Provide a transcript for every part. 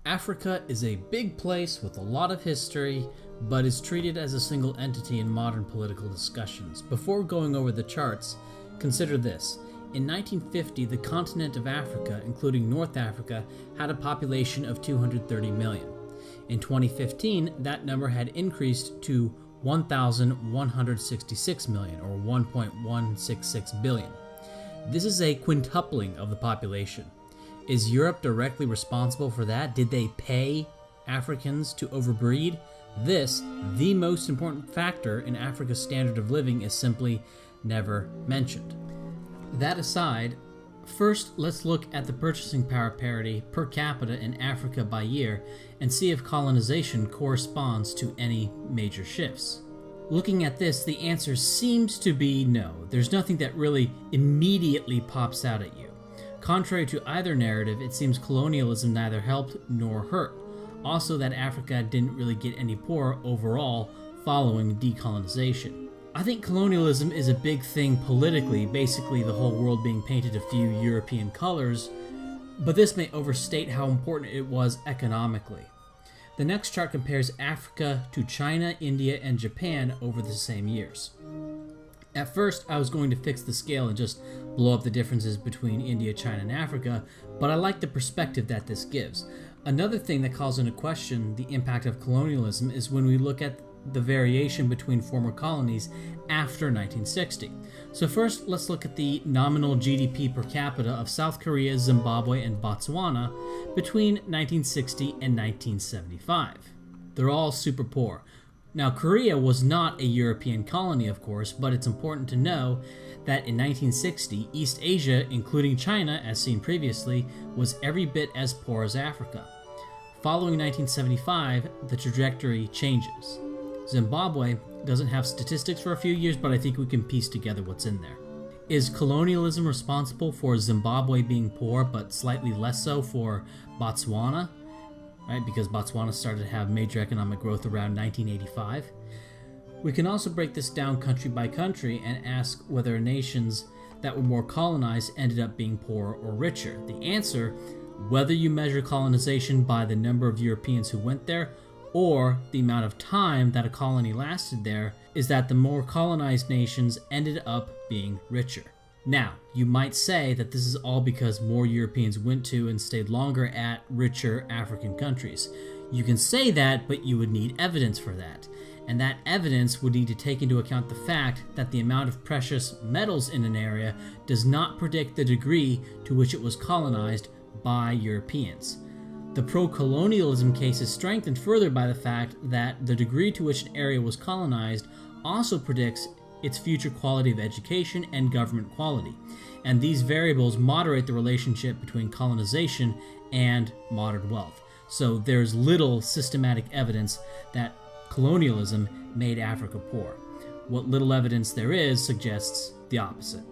Africa is a big place with a lot of history, but is treated as a single entity in modern political discussions. Before going over the charts, consider this. In 1950, the continent of Africa, including North Africa, had a population of 230 million. In 2015, that number had increased to 1,166 million, or 1.166 billion. This is a quintupling of the population. Is Europe directly responsible for that? Did they pay Africans to overbreed? This, the most important factor in Africa's standard of living, is simply never mentioned. That aside, first let's look at the purchasing power parity per capita in Africa by year and see if colonization corresponds to any major shifts. Looking at this, the answer seems to be no. There's nothing that really immediately pops out at you. Contrary to either narrative, it seems colonialism neither helped nor hurt. Also, that Africa didn't really get any poorer overall following decolonization. I think colonialism is a big thing politically, basically the whole world being painted a few European colors, but this may overstate how important it was economically. The next chart compares Africa to China, India, and Japan over the same years. At first, I was going to fix the scale and just blow up the differences between India, China, and Africa, but I like the perspective that this gives. Another thing that calls into question the impact of colonialism is when we look at the variation between former colonies after 1960. So first, let's look at the nominal GDP per capita of South Korea, Zimbabwe, and Botswana between 1960 and 1975. They're all super poor. Now, Korea was not a European colony, of course, but it's important to know that in 1960, East Asia, including China, as seen previously, was every bit as poor as Africa. Following 1975, the trajectory changes. Zimbabwe doesn't have statistics for a few years, but I think we can piece together what's in there. Is colonialism responsible for Zimbabwe being poor, but slightly less so for Botswana? Right, because Botswana started to have major economic growth around 1985. We can also break this down country by country and ask whether nations that were more colonized ended up being poorer or richer. The answer, whether you measure colonization by the number of Europeans who went there or the amount of time that a colony lasted there, is that the more colonized nations ended up being richer. Now, you might say that this is all because more Europeans went to and stayed longer at richer African countries. You can say that, but you would need evidence for that. And that evidence would need to take into account the fact that the amount of precious metals in an area does not predict the degree to which it was colonized by Europeans. The pro-colonialism case is strengthened further by the fact that the degree to which an area was colonized also predicts its future quality of education and government quality, and these variables moderate the relationship between colonization and modern wealth. So there's little systematic evidence that colonialism made Africa poor. What little evidence there is suggests the opposite.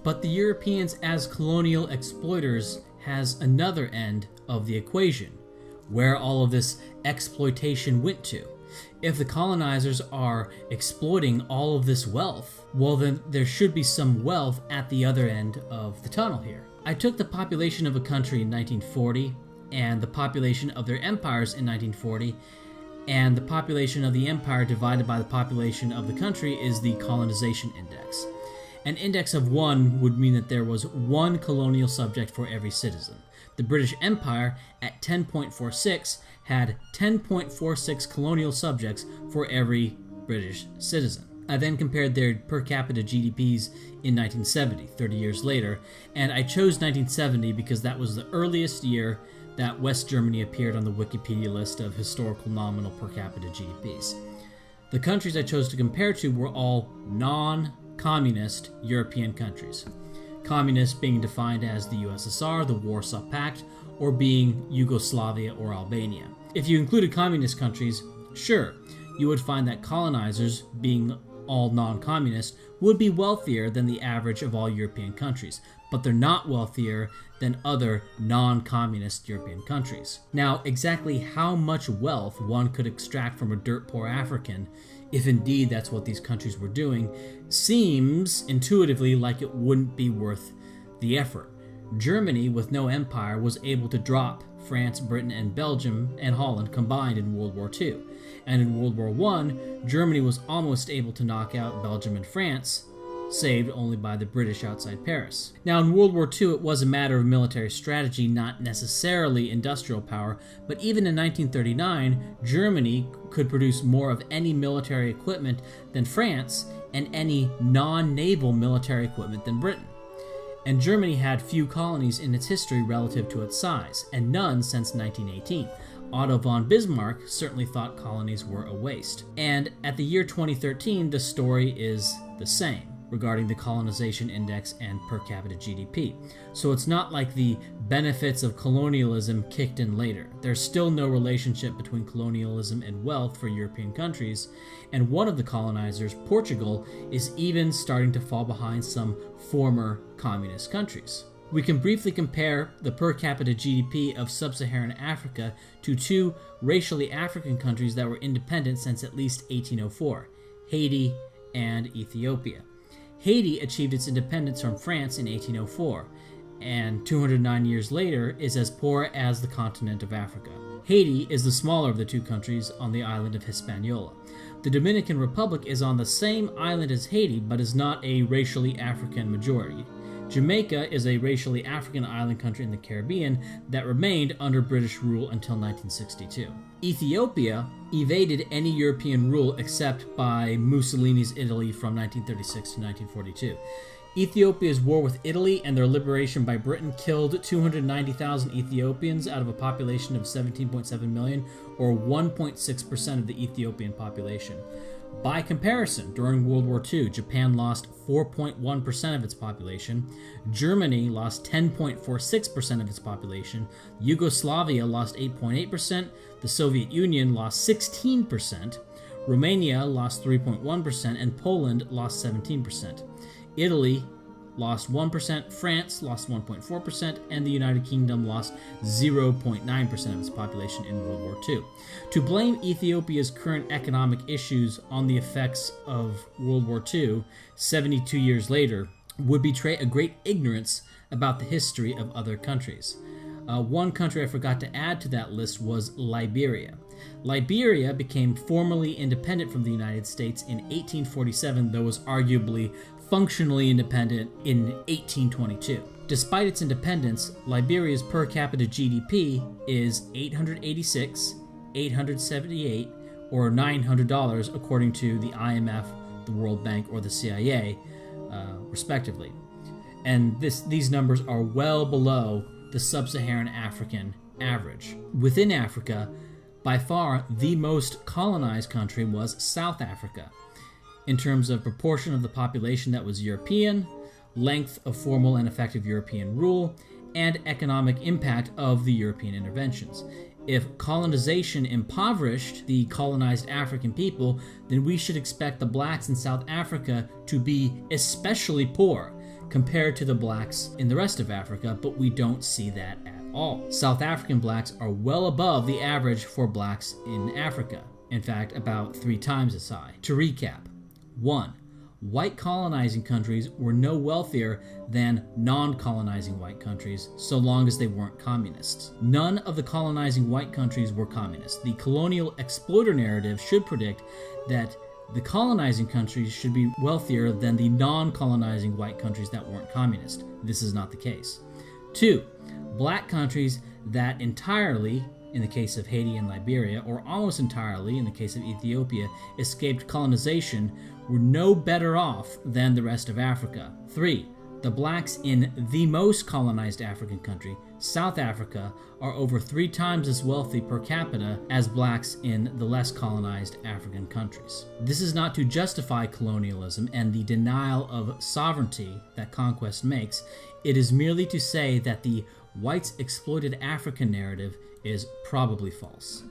But the Europeans as colonial exploiters has another end of the equation, where all of this exploitation went to. If the colonizers are exploiting all of this wealth, well then there should be some wealth at the other end of the tunnel here. I took the population of a country in 1940 and the population of their empires in 1940, and the population of the empire divided by the population of the country is the colonization index. An index of 1 would mean that there was one colonial subject for every citizen. The British Empire, at 10.46, had 10.46 colonial subjects for every British citizen. I then compared their per capita GDPs in 1970, 30 years later, and I chose 1970 because that was the earliest year that West Germany appeared on the Wikipedia list of historical nominal per capita GDPs. The countries I chose to compare to were all non-communist European countries. Communist being defined as the USSR, the Warsaw Pact, or being Yugoslavia or Albania. If you included communist countries, sure, you would find that colonizers, being all non-communist, would be wealthier than the average of all European countries, but they're not wealthier than other non-communist European countries. Now, exactly how much wealth one could extract from a dirt-poor African, if indeed that's what these countries were doing, seems intuitively like it wouldn't be worth the effort. Germany, with no empire, was able to drop France, Britain, and Belgium and Holland combined in World War II. And in World War I, Germany was almost able to knock out Belgium and France, saved only by the British outside Paris. Now, in World War II, it was a matter of military strategy, not necessarily industrial power, but even in 1939, Germany could produce more of any military equipment than France and any non-naval military equipment than Britain. And Germany had few colonies in its history relative to its size, and none since 1918. Otto von Bismarck certainly thought colonies were a waste. And at the year 2013, the story is the same regarding the colonization index and per capita GDP. So it's not like the benefits of colonialism kicked in later. There's still no relationship between colonialism and wealth for European countries, and one of the colonizers, Portugal, is even starting to fall behind some former communist countries. We can briefly compare the per capita GDP of sub-Saharan Africa to two racially African countries that were independent since at least 1804, Haiti and Ethiopia. Haiti achieved its independence from France in 1804, and 209 years later is as poor as the continent of Africa. Haiti is the smaller of the two countries on the island of Hispaniola. The Dominican Republic is on the same island as Haiti, but is not a racially African majority. Jamaica is a racially African island country in the Caribbean that remained under British rule until 1962. Ethiopia evaded any European rule except by Mussolini's Italy from 1936 to 1942. Ethiopia's war with Italy and their liberation by Britain killed 290,000 Ethiopians out of a population of 17.7 million, or 1.6% of the Ethiopian population. By comparison, during World War II, Japan lost 4.1% of its population, Germany lost 10.46% of its population, Yugoslavia lost 8.8%, the Soviet Union lost 16%, Romania lost 3.1%, and Poland lost 17%. Italy lost 1%, France lost 1.4%, and the United Kingdom lost 0.9% of its population in World War II. To blame Ethiopia's current economic issues on the effects of World War II 72 years later would betray a great ignorance about the history of other countries. One country I forgot to add to that list was Liberia. Liberia became formally independent from the United States in 1847, though was arguably functionally independent in 1822. Despite its independence, Liberia's per capita GDP is $886, $878, or $900 according to the IMF, the World Bank, or the CIA, respectively. And these numbers are well below the sub-Saharan African average. Within Africa, by far the most colonized country was South Africa, in terms of proportion of the population that was European, length of formal and effective European rule, and economic impact of the European interventions. If colonization impoverished the colonized African people, then we should expect the blacks in South Africa to be especially poor compared to the blacks in the rest of Africa, but we don't see that at all. South African blacks are well above the average for blacks in Africa. In fact, about 3 times as high. To recap, 1. White colonizing countries were no wealthier than non-colonizing white countries, so long as they weren't communists. None of the colonizing white countries were communist. The colonial exploiter narrative should predict that the colonizing countries should be wealthier than the non-colonizing white countries that weren't communist. This is not the case. 2. Black countries that entirely, in the case of Haiti and Liberia, or almost entirely, in the case of Ethiopia, escaped colonization were no better off than the rest of Africa. 3. The blacks in the most colonized African country, South Africa, are over 3 times as wealthy per capita as blacks in the less colonized African countries. This is not to justify colonialism and the denial of sovereignty that conquest makes. It is merely to say that the whites exploited Africa narrative is probably false.